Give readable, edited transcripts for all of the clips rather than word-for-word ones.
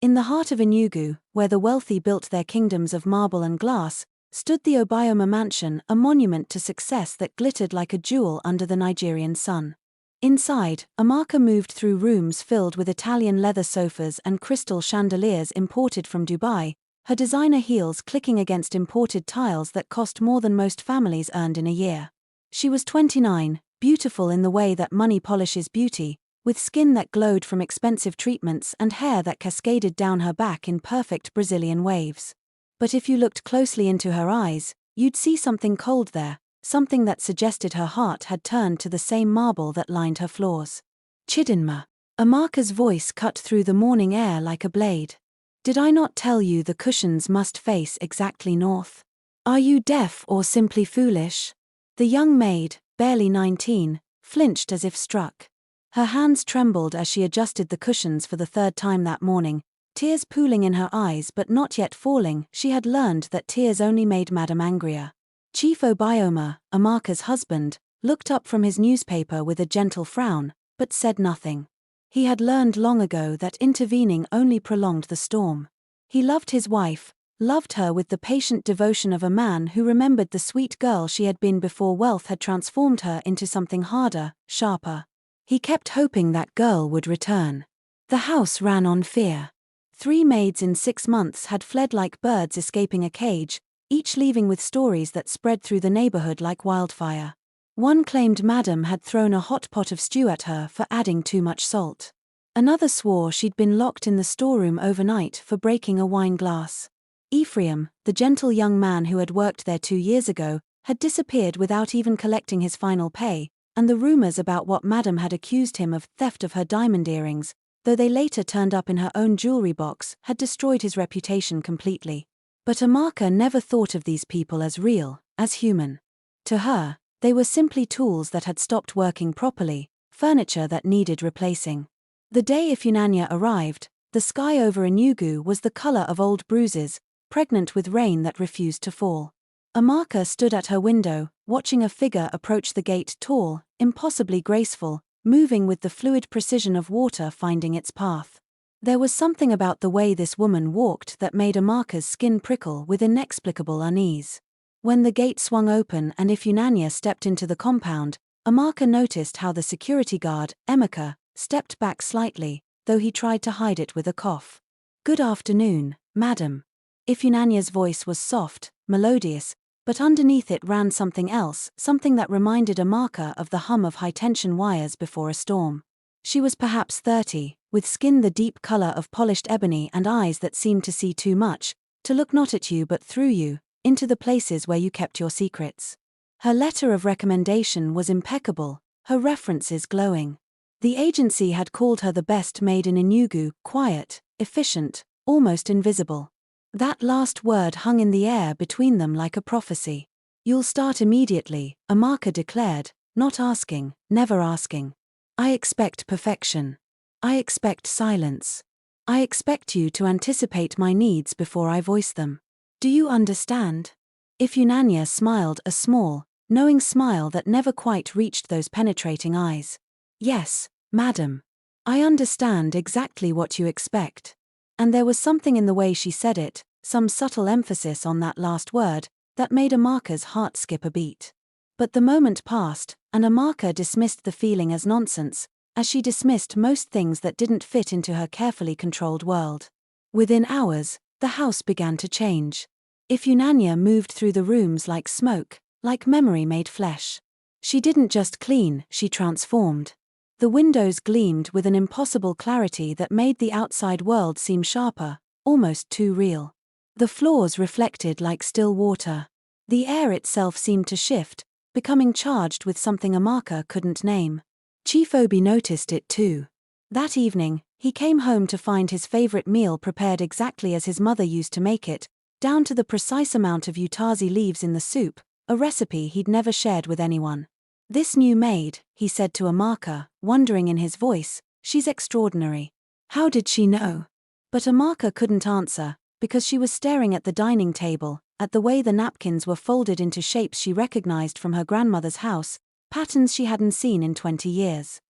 In the heart of Enugu, where the wealthy built their kingdoms of marble and glass, stood the Obioma mansion, a monument to success that glittered like a jewel under the Nigerian sun. Inside, Amaka moved through rooms filled with Italian leather sofas and crystal chandeliers imported from Dubai, her designer heels clicking against imported tiles that cost more than most families earned in a year. She was 29, beautiful in the way that money polishes beauty, with skin that glowed from expensive treatments and hair that cascaded down her back in perfect Brazilian waves. But if you looked closely into her eyes, you'd see something cold there, something that suggested her heart had turned to the same marble that lined her floors. Chidinma. Amaka's voice cut through the morning air like a blade. Did I not tell you the cushions must face exactly north? Are you deaf or simply foolish? The young maid, barely 19, flinched as if struck. Her hands trembled as she adjusted the cushions for the third time that morning, tears pooling in her eyes but not yet falling. She had learned that tears only made Madam angrier. Chief Obioma, Amaka's husband, looked up from his newspaper with a gentle frown, but said nothing. He had learned long ago that intervening only prolonged the storm. He loved his wife, loved her with the patient devotion of a man who remembered the sweet girl she had been before wealth had transformed her into something harder, sharper. He kept hoping that girl would return. The house ran on fear. 3 maids in 6 months had fled like birds escaping a cage, each leaving with stories that spread through the neighborhood like wildfire. One claimed Madam had thrown a hot pot of stew at her for adding too much salt. Another swore she'd been locked in the storeroom overnight for breaking a wine glass. Ephraim, the gentle young man who had worked there 2 years ago, had disappeared without even collecting his final pay, and the rumors about what Madam had accused him of theft of her diamond earrings, though they later turned up in her own jewelry box, had destroyed his reputation completely. But Amaka never thought of these people as real, as human. To her, they were simply tools that had stopped working properly, furniture that needed replacing. The day Ifunanya arrived, the sky over Enugu was the color of old bruises, pregnant with rain that refused to fall. Amaka stood at her window, watching a figure approach the gate, tall, impossibly graceful, moving with the fluid precision of water finding its path. There was something about the way this woman walked that made Amaka's skin prickle with inexplicable unease. When the gate swung open and Ifunanya stepped into the compound, Amaka noticed how the security guard, Amaka, stepped back slightly, though he tried to hide it with a cough. "Good afternoon, madam." Ifunanya's voice was soft, melodious, but underneath it ran something else, something that reminded Amaka of the hum of high-tension wires before a storm. She was perhaps 30, with skin the deep color of polished ebony and eyes that seemed to see too much, to look not at you but through you, into the places where you kept your secrets. Her letter of recommendation was impeccable, her references glowing. The agency had called her the best maid in Enugu, quiet, efficient, almost invisible. That last word hung in the air between them like a prophecy. "You'll start immediately," Amaka declared, not asking, never asking. "I expect perfection. I expect silence. I expect you to anticipate my needs before I voice them. Do you understand?" Ifunanya smiled, a small, knowing smile that never quite reached those penetrating eyes. "Yes, madam. I understand exactly what you expect." And there was something in the way she said it, some subtle emphasis on that last word, that made Amaka's heart skip a beat. But the moment passed, and Amaka dismissed the feeling as nonsense, as she dismissed most things that didn't fit into her carefully controlled world. Within hours, the house began to change. Ifunanya moved through the rooms like smoke, like memory made flesh. She didn't just clean, she transformed. The windows gleamed with an impossible clarity that made the outside world seem sharper, almost too real. The floors reflected like still water. The air itself seemed to shift, becoming charged with something Amaka couldn't name. Chief Obi noticed it too. That evening, he came home to find his favorite meal prepared exactly as his mother used to make it, down to the precise amount of utazi leaves in the soup, a recipe he'd never shared with anyone. "This new maid," he said to Amaka, wondering in his voice, "she's extraordinary. How did she know?" But Amaka couldn't answer, because she was staring at the dining table, at the way the napkins were folded into shapes she recognized from her grandmother's house, patterns she hadn't seen in 20 years.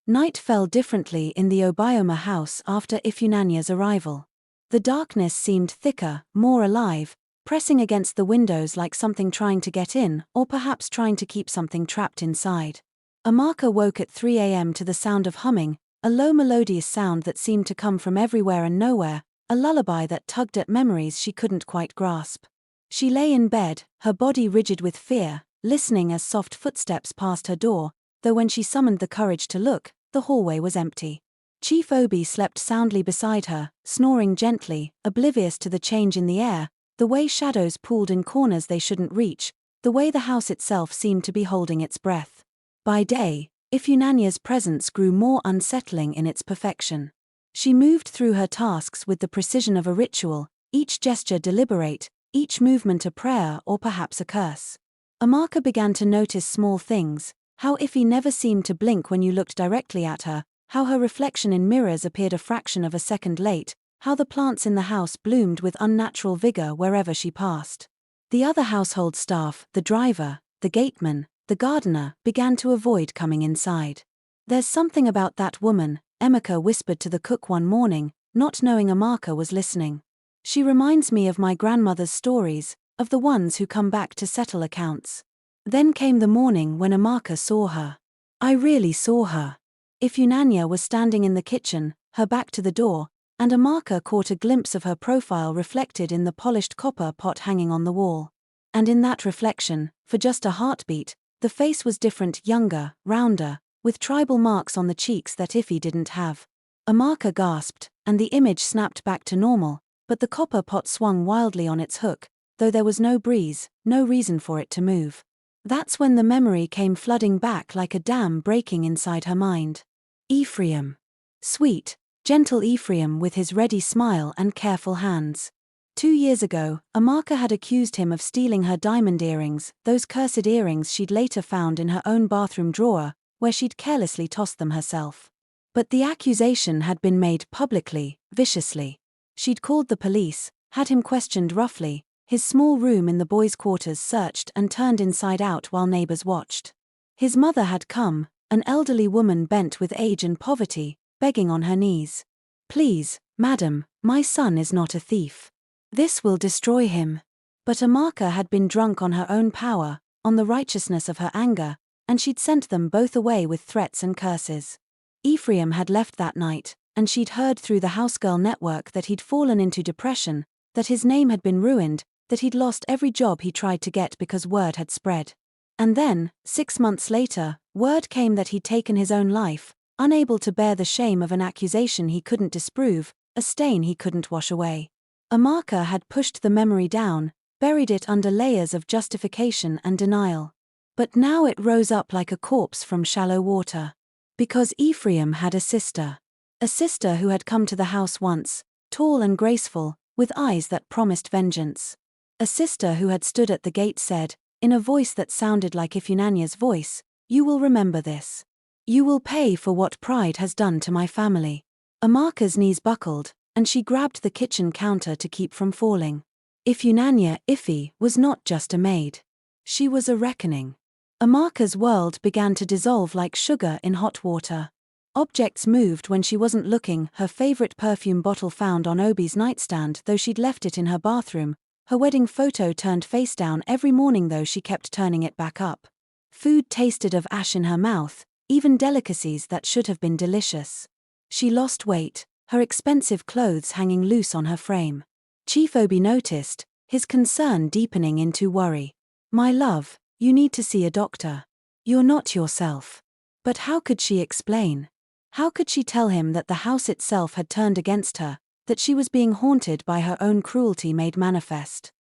Night fell differently in the Obioma house after Ifunanya's arrival. The darkness seemed thicker, more alive, pressing against the windows like something trying to get in, or perhaps trying to keep something trapped inside. Amaka woke at 3 a.m. to the sound of humming, a low melodious sound that seemed to come from everywhere and nowhere, a lullaby that tugged at memories she couldn't quite grasp. She lay in bed, her body rigid with fear, listening as soft footsteps passed her door, though when she summoned the courage to look, the hallway was empty. Chief Obi slept soundly beside her, snoring gently, oblivious to the change in the air, the way shadows pooled in corners they shouldn't reach, the way the house itself seemed to be holding its breath. By day, Ifunanya's presence grew more unsettling in its perfection. She moved through her tasks with the precision of a ritual, each gesture deliberate, each movement a prayer or perhaps a curse. Amaka began to notice small things, how Ifi never seemed to blink when you looked directly at her, how her reflection in mirrors appeared a fraction of a second late, how the plants in the house bloomed with unnatural vigor wherever she passed. The other household staff, the driver, the gateman, the gardener, began to avoid coming inside. "There's something about that woman," Amaka whispered to the cook one morning, not knowing Amaka was listening. "She reminds me of my grandmother's stories, of the ones who come back to settle accounts." Then came the morning when Amaka saw her. I really saw her. Ifunanya was standing in the kitchen, her back to the door, and Amaka caught a glimpse of her profile reflected in the polished copper pot hanging on the wall. And in that reflection, for just a heartbeat, the face was different, younger, rounder, with tribal marks on the cheeks that Ifi didn't have. Amaka gasped, and the image snapped back to normal, but the copper pot swung wildly on its hook, though there was no breeze, no reason for it to move. That's when the memory came flooding back like a dam breaking inside her mind. Ephraim. Sweet, gentle Ephraim with his ready smile and careful hands. 2 years ago, Amaka had accused him of stealing her diamond earrings, those cursed earrings she'd later found in her own bathroom drawer, where she'd carelessly tossed them herself. But the accusation had been made publicly, viciously. She'd called the police, had him questioned roughly, his small room in the boys' quarters searched and turned inside out while neighbors watched. His mother had come, an elderly woman bent with age and poverty, begging on her knees. "Please, madam, my son is not a thief. This will destroy him." But Amaka had been drunk on her own power, on the righteousness of her anger, and she'd sent them both away with threats and curses. Ephraim had left that night, and she'd heard through the housegirl network that he'd fallen into depression, that his name had been ruined, that he'd lost every job he tried to get because word had spread. And then, 6 months later, word came that he'd taken his own life, unable to bear the shame of an accusation he couldn't disprove, a stain he couldn't wash away. Amaka had pushed the memory down, buried it under layers of justification and denial. But now it rose up like a corpse from shallow water. Because Ephraim had a sister who had come to the house once, tall and graceful, with eyes that promised vengeance. A sister who had stood at the gate said, in a voice that sounded like Ifunanya's voice, "You will remember this. You will pay for what pride has done to my family." Amaka's knees buckled, and she grabbed the kitchen counter to keep from falling. Ifunanya, Ifi, was not just a maid. She was a reckoning. Amaka's world began to dissolve like sugar in hot water. Objects moved when she wasn't looking, her favorite perfume bottle found on Obi's nightstand though she'd left it in her bathroom, her wedding photo turned face down every morning though she kept turning it back up. Food tasted of ash in her mouth, even delicacies that should have been delicious. She lost weight, her expensive clothes hanging loose on her frame. Chief Obi noticed, his concern deepening into worry. "My love, you need to see a doctor. You're not yourself." But how could she explain? How could she tell him that the house itself had turned against her, that she was being haunted by her own cruelty made manifest?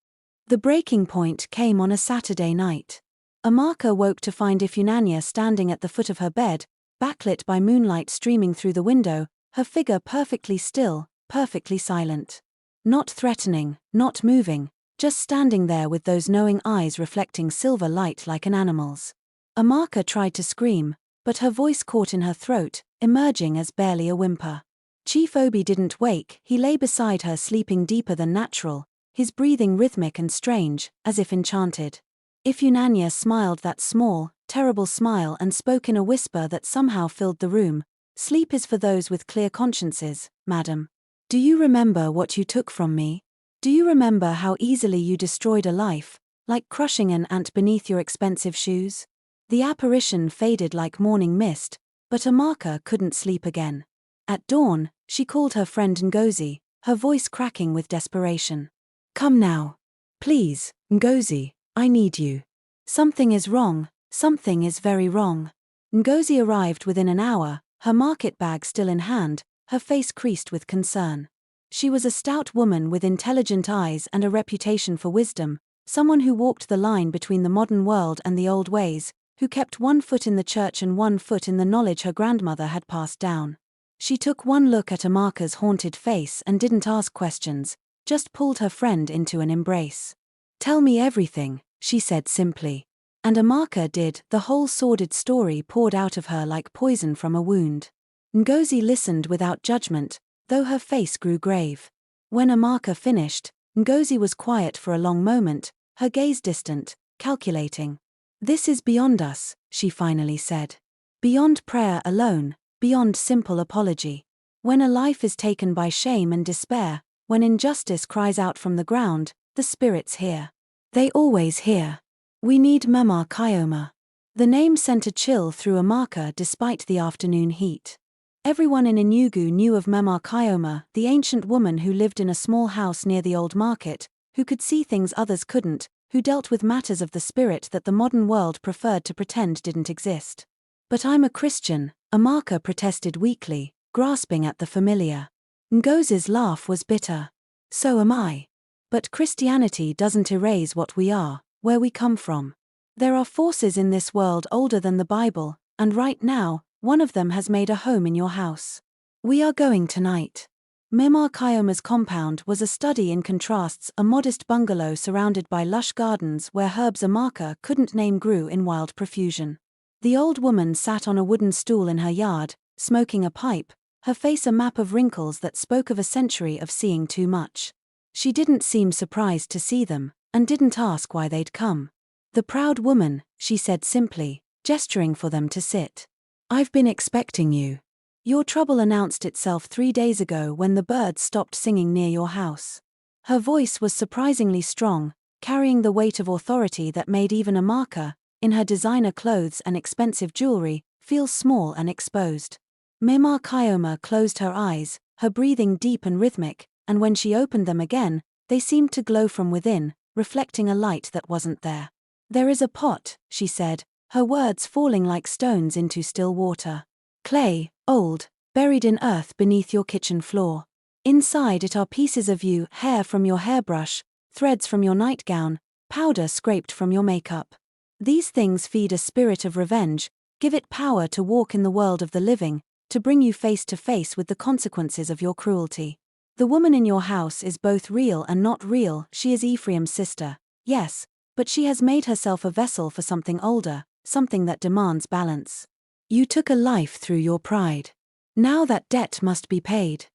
The breaking point came on a Saturday night. Amaka woke to find Ifunanya standing at the foot of her bed, backlit by moonlight streaming through the window, her figure perfectly still, perfectly silent. Not threatening, not moving, just standing there with those knowing eyes reflecting silver light like an animal's. Amaka tried to scream, but her voice caught in her throat, emerging as barely a whimper. Chief Obi didn't wake, he lay beside her sleeping deeper than natural, his breathing rhythmic and strange, as if enchanted. Ifunanya smiled that small, terrible smile and spoke in a whisper that somehow filled the room. "Sleep is for those with clear consciences, madam. Do you remember what you took from me? Do you remember how easily you destroyed a life, like crushing an ant beneath your expensive shoes? The apparition faded like morning mist, but Amaka couldn't sleep again. At dawn, she called her friend Ngozi, her voice cracking with desperation. Come now. Please, Ngozi, I need you. Something is wrong, something is very wrong. Ngozi arrived within an hour, her market bag still in hand, her face creased with concern. She was a stout woman with intelligent eyes and a reputation for wisdom, someone who walked the line between the modern world and the old ways, who kept one foot in the church and one foot in the knowledge her grandmother had passed down. She took one look at Amaka's haunted face and didn't ask questions, just pulled her friend into an embrace. Tell me everything, she said simply. And Amaka did. The whole sordid story poured out of her like poison from a wound. Ngozi listened without judgment, though her face grew grave. When Amaka finished, Ngozi was quiet for a long moment, her gaze distant, calculating. This is beyond us, she finally said. Beyond prayer alone, beyond simple apology. When a life is taken by shame and despair, when injustice cries out from the ground, the spirits hear. They always hear. We need Mama Kayoma. The name sent a chill through Amaka despite the afternoon heat. Everyone in Enugu knew of Mama Kayoma, the ancient woman who lived in a small house near the old market, who could see things others couldn't, who dealt with matters of the spirit that the modern world preferred to pretend didn't exist. But I'm a Christian, Amaka protested weakly, grasping at the familiar. Ngozi's laugh was bitter. So am I. But Christianity doesn't erase what we are, where we come from. There are forces in this world older than the Bible, and right now, one of them has made a home in your house. We are going tonight. Mama Kayoma's compound was a study in contrasts, a modest bungalow surrounded by lush gardens where herbs Amaka couldn't name grew in wild profusion. The old woman sat on a wooden stool in her yard, smoking a pipe, her face a map of wrinkles that spoke of a century of seeing too much. She didn't seem surprised to see them, and didn't ask why they'd come. The proud woman, she said simply, gesturing for them to sit. I've been expecting you. Your trouble announced itself 3 days ago when the birds stopped singing near your house. Her voice was surprisingly strong, carrying the weight of authority that made even Amaka, in her designer clothes and expensive jewelry, feel small and exposed. Mama Kayoma closed her eyes, her breathing deep and rhythmic, and when she opened them again, they seemed to glow from within, reflecting a light that wasn't there. There is a pot, she said, her words falling like stones into still water. Clay, old, buried in earth beneath your kitchen floor. Inside it are pieces of you, hair from your hairbrush, threads from your nightgown, powder scraped from your makeup. These things feed a spirit of revenge, give it power to walk in the world of the living, to bring you face to face with the consequences of your cruelty. The woman in your house is both real and not real. She is Ephraim's sister, yes, but she has made herself a vessel for something older, something that demands balance. You took a life through your pride. Now that debt must be paid.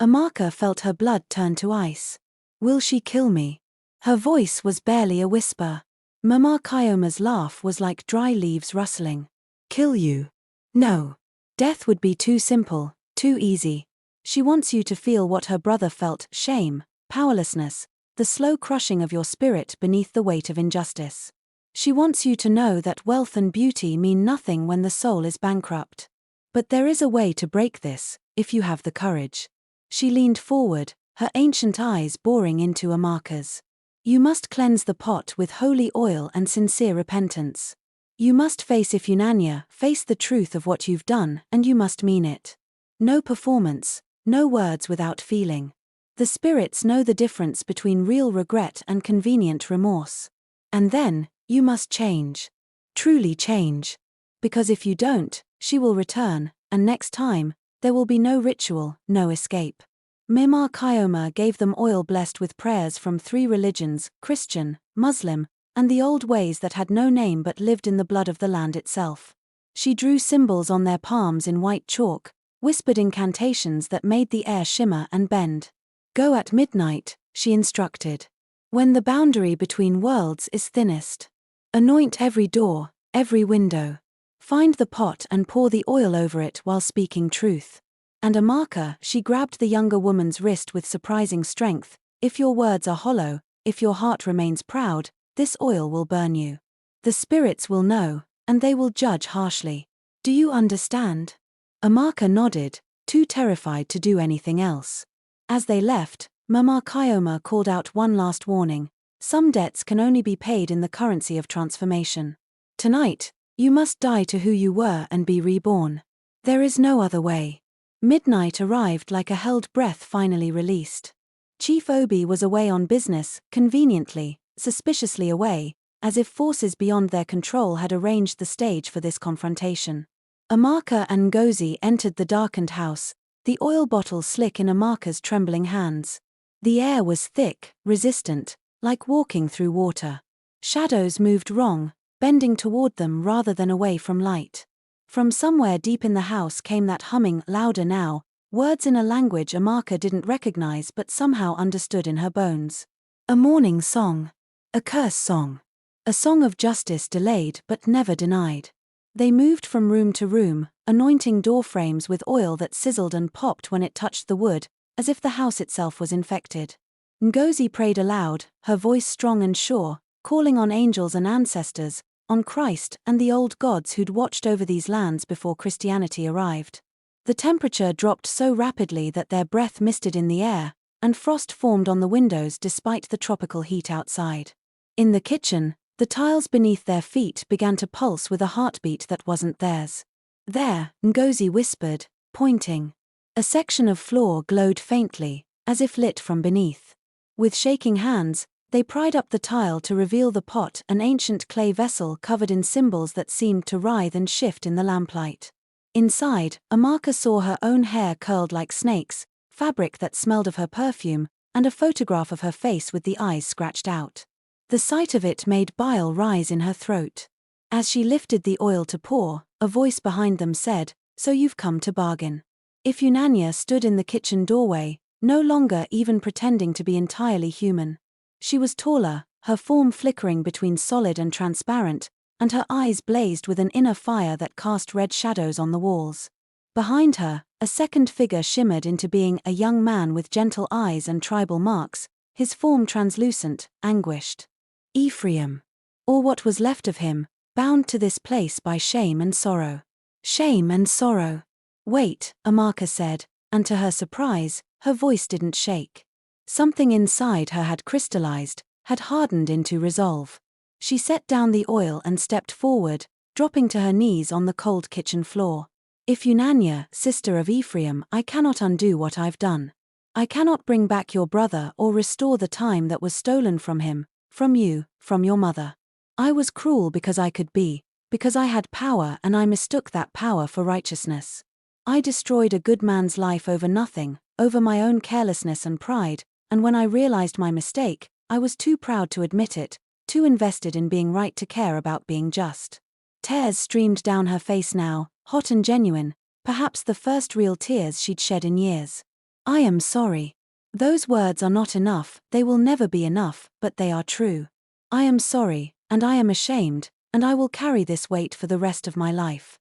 Amaka felt her blood turn to ice. Will she kill me? Her voice was barely a whisper. Mama Kayoma's laugh was like dry leaves rustling. Kill you? No. Death would be too simple, too easy. She wants you to feel what her brother felt, shame, powerlessness, the slow crushing of your spirit beneath the weight of injustice. She wants you to know that wealth and beauty mean nothing when the soul is bankrupt. But there is a way to break this, if you have the courage. She leaned forward, her ancient eyes boring into Amaka's. You must cleanse the pot with holy oil and sincere repentance. You must face Ifunanya, face the truth of what you've done, and you must mean it. No performance, no words without feeling. The spirits know the difference between real regret and convenient remorse. And then, you must change. Truly change. Because if you don't, she will return, and next time, there will be no ritual, no escape. Mama Kayoma gave them oil blessed with prayers from 3 religions, Christian, Muslim, and the old ways that had no name but lived in the blood of the land itself. She drew symbols on their palms in white chalk, whispered incantations that made the air shimmer and bend. Go at midnight, she instructed. When the boundary between worlds is thinnest. Anoint every door, every window. Find the pot and pour the oil over it while speaking truth. And Amaka, she grabbed the younger woman's wrist with surprising strength. If your words are hollow, if your heart remains proud, this oil will burn you. The spirits will know, and they will judge harshly. Do you understand? Amaka nodded, too terrified to do anything else. As they left, Mama Kayoma called out one last warning. Some debts can only be paid in the currency of transformation. Tonight, you must die to who you were and be reborn. There is no other way. Midnight arrived like a held breath finally released. Chief Obi was away on business, conveniently, suspiciously away, as if forces beyond their control had arranged the stage for this confrontation. Amaka and Ngozi entered the darkened house, the oil bottle slick in Amaka's trembling hands. The air was thick, resistant, like walking through water. Shadows moved wrong, bending toward them rather than away from light. From somewhere deep in the house came that humming, louder now, words in a language Amaka didn't recognize but somehow understood in her bones. A mourning song. A curse song. A song of justice delayed but never denied. They moved from room to room, anointing door frames with oil that sizzled and popped when it touched the wood, as if the house itself was infected. Ngozi prayed aloud, her voice strong and sure, calling on angels and ancestors, on Christ and the old gods who'd watched over these lands before Christianity arrived. The temperature dropped so rapidly that their breath misted in the air, and frost formed on the windows despite the tropical heat outside. In the kitchen, the tiles beneath their feet began to pulse with a heartbeat that wasn't theirs. There, Ngozi whispered, pointing. A section of floor glowed faintly, as if lit from beneath. With shaking hands, they pried up the tile to reveal the pot, an ancient clay vessel covered in symbols that seemed to writhe and shift in the lamplight. Inside, Amaka saw her own hair curled like snakes, fabric that smelled of her perfume, and a photograph of her face with the eyes scratched out. The sight of it made bile rise in her throat. As she lifted the oil to pour, a voice behind them said, "So you've come to bargain." Ifunanya stood in the kitchen doorway, no longer even pretending to be entirely human. She was taller, her form flickering between solid and transparent, and her eyes blazed with an inner fire that cast red shadows on the walls. Behind her, a second figure shimmered into being, a young man with gentle eyes and tribal marks, his form translucent, anguished. Ephraim. Or what was left of him, bound to this place by shame and sorrow. Shame and sorrow. "Wait," Amaka said, and to her surprise, her voice didn't shake. Something inside her had crystallized, had hardened into resolve. She set down the oil and stepped forward, dropping to her knees on the cold kitchen floor. "Ifunanya, sister of Ephraim, I cannot undo what I've done. I cannot bring back your brother or restore the time that was stolen from him, from you, from your mother. I was cruel because I could be, because I had power and I mistook that power for righteousness. I destroyed a good man's life over nothing, over my own carelessness and pride, and when I realized my mistake, I was too proud to admit it, too invested in being right to care about being just." Tears streamed down her face now, hot and genuine, perhaps the first real tears she'd shed in years. "I am sorry. Those words are not enough, they will never be enough, but they are true. I am sorry, and I am ashamed, and I will carry this weight for the rest of my life."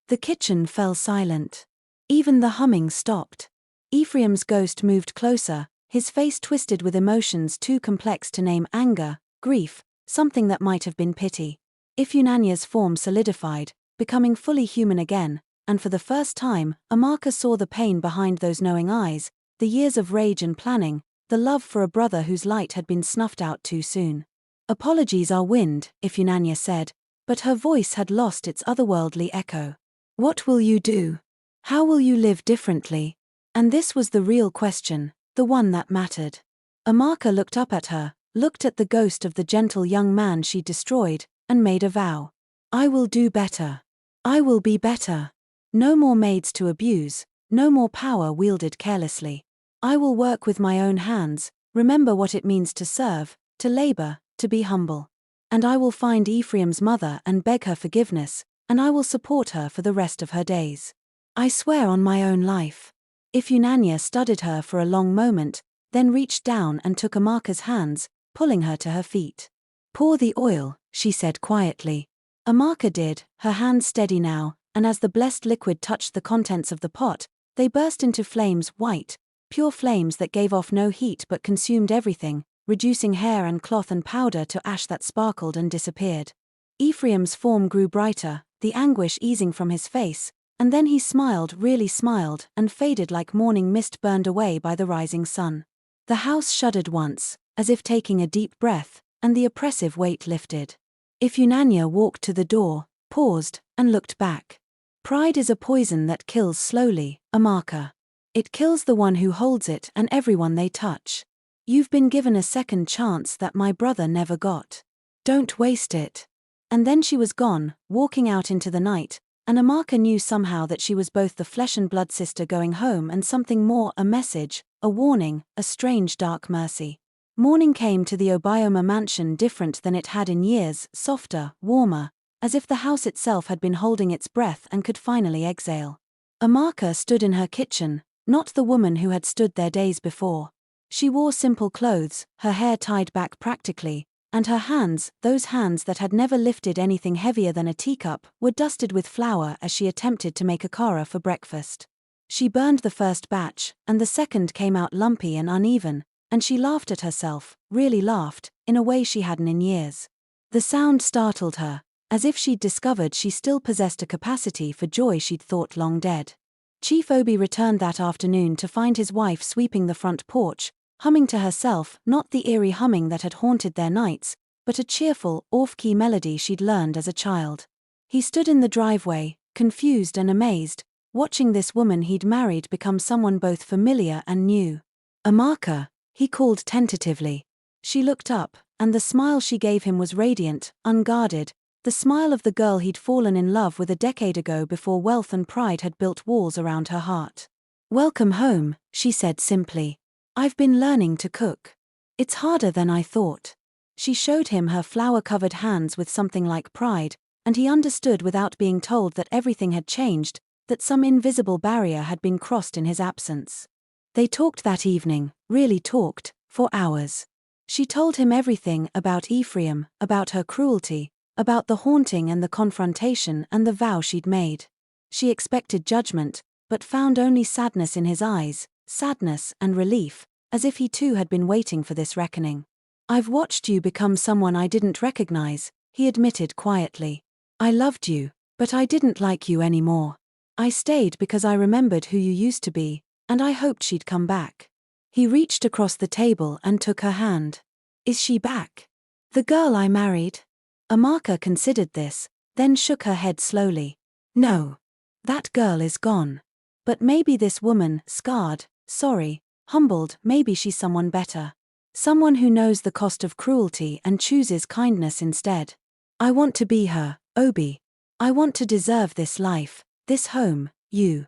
The kitchen fell silent. Even the humming stopped. Ephraim's ghost moved closer, his face twisted with emotions too complex to name: anger, grief, something that might have been pity. Ifunanya's form solidified, becoming fully human again, and for the first time, Amaka saw the pain behind those knowing eyes, the years of rage and planning, the love for a brother whose light had been snuffed out too soon. "Apologies are wind," Ifunanya said, but her voice had lost its otherworldly echo. "What will you do? How will you live differently?" And this was the real question, the one that mattered. Amaka looked up at her, looked at the ghost of the gentle young man she'd destroyed, and made a vow. "I will do better. I will be better. No more maids to abuse, no more power wielded carelessly. I will work with my own hands, remember what it means to serve, to labor, to be humble. And I will find Ephraim's mother and beg her forgiveness, and I will support her for the rest of her days. I swear on my own life." Ifunanya studied her for a long moment, then reached down and took Amaka's hands, pulling her to her feet. "Pour the oil," she said quietly. Amaka did, her hands steady now, and as the blessed liquid touched the contents of the pot, They burst into flames, white, pure flames that gave off no heat but consumed everything, reducing hair and cloth and powder to ash that sparkled and disappeared. Ephraim's form grew brighter, the anguish easing from his face, and then he smiled, really smiled, and faded like morning mist burned away by the rising sun. The house shuddered once, as if taking a deep breath, and the oppressive weight lifted. Ifunanya walked to the door, paused, and looked back. Pride is a poison that kills slowly, Amaka. It kills the one who holds it and everyone they touch. You've been given a second chance that my brother never got. Don't waste it. And then she was gone, walking out into the night, and Amaka knew somehow that she was both the flesh and blood sister going home and something more, a message, a warning, a strange dark mercy. Morning came to the Obioma mansion different than it had in years, softer, warmer, as if the house itself had been holding its breath and could finally exhale. Amaka stood in her kitchen, not the woman who had stood there days before. She wore simple clothes, her hair tied back practically, and her hands, those hands that had never lifted anything heavier than a teacup, were dusted with flour as she attempted to make a kara for breakfast. She burned the first batch, and the second came out lumpy and uneven, and she laughed at herself, really laughed, in a way she hadn't in years. The sound startled her, as if she'd discovered she still possessed a capacity for joy she'd thought long dead. Chief Obi returned that afternoon to find his wife sweeping the front porch, humming to herself, not the eerie humming that had haunted their nights, but a cheerful, off-key melody she'd learned as a child. He stood in the driveway, confused and amazed, watching this woman he'd married become someone both familiar and new. Amaka, he called tentatively. She looked up, and the smile she gave him was radiant, unguarded, the smile of the girl he'd fallen in love with a decade ago before wealth and pride had built walls around her heart. "Welcome home," she said simply. "I've been learning to cook. It's harder than I thought." She showed him her flour-covered hands with something like pride, and he understood without being told that everything had changed, that some invisible barrier had been crossed in his absence. They talked that evening, really talked, for hours. She told him everything about Ephraim, about her cruelty, about the haunting and the confrontation and the vow she'd made. She expected judgment, but found only sadness in his eyes, sadness and relief, as if he too had been waiting for this reckoning. "I've watched you become someone I didn't recognize," he admitted quietly. "I loved you, but I didn't like you anymore. I stayed because I remembered who you used to be, and I hoped she'd come back." He reached across the table and took her hand. "Is she back? The girl I married?" Amaka considered this, then shook her head slowly. "No. That girl is gone. But maybe this woman, scarred, sorry, humbled, maybe she's someone better. Someone who knows the cost of cruelty and chooses kindness instead. I want to be her, Obi. I want to deserve this life, this home, you."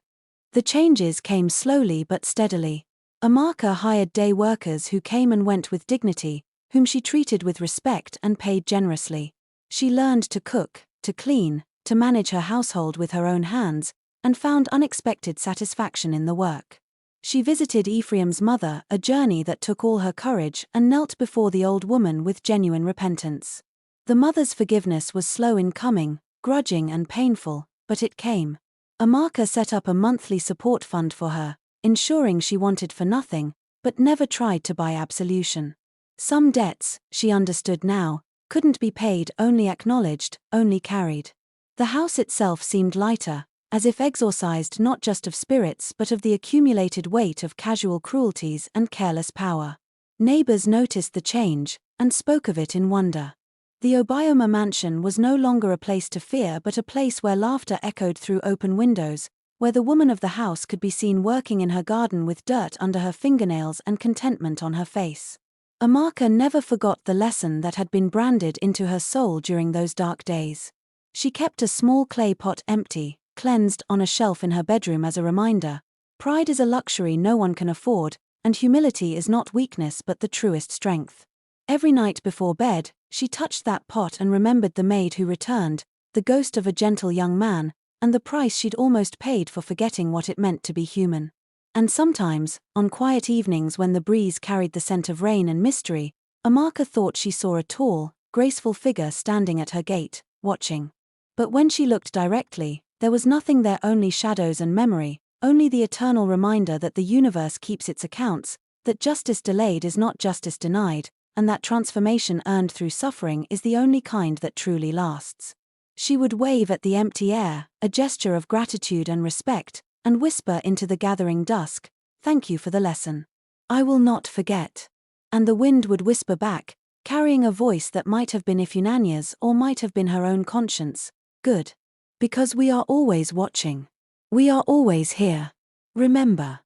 The changes came slowly but steadily. Amaka hired day workers who came and went with dignity, whom she treated with respect and paid generously. She learned to cook, to clean, to manage her household with her own hands, and found unexpected satisfaction in the work. She visited Ephraim's mother, a journey that took all her courage, and knelt before the old woman with genuine repentance. The mother's forgiveness was slow in coming, grudging and painful, but it came. Amaka set up a monthly support fund for her, ensuring she wanted for nothing, but never tried to buy absolution. Some debts, she understood now, couldn't be paid, only acknowledged, only carried. The house itself seemed lighter, as if exorcised not just of spirits but of the accumulated weight of casual cruelties and careless power. Neighbors noticed the change, and spoke of it in wonder. The Obioma mansion was no longer a place to fear but a place where laughter echoed through open windows, where the woman of the house could be seen working in her garden with dirt under her fingernails and contentment on her face. Amaka never forgot the lesson that had been branded into her soul during those dark days. She kept a small clay pot empty, cleansed, on a shelf in her bedroom as a reminder. Pride is a luxury no one can afford, and humility is not weakness but the truest strength. Every night before bed, she touched that pot and remembered the maid who returned, the ghost of a gentle young man, and the price she'd almost paid for forgetting what it meant to be human. And sometimes, on quiet evenings when the breeze carried the scent of rain and mystery, Amaka thought she saw a tall, graceful figure standing at her gate, watching. But when she looked directly, there was nothing there, only shadows and memory, only the eternal reminder that the universe keeps its accounts, that justice delayed is not justice denied, and that transformation earned through suffering is the only kind that truly lasts. She would wave at the empty air, a gesture of gratitude and respect, and whisper into the gathering dusk, "Thank you for the lesson. I will not forget." And the wind would whisper back, carrying a voice that might have been Ifunanya's or might have been her own conscience, "Good. Because we are always watching. We are always here. Remember."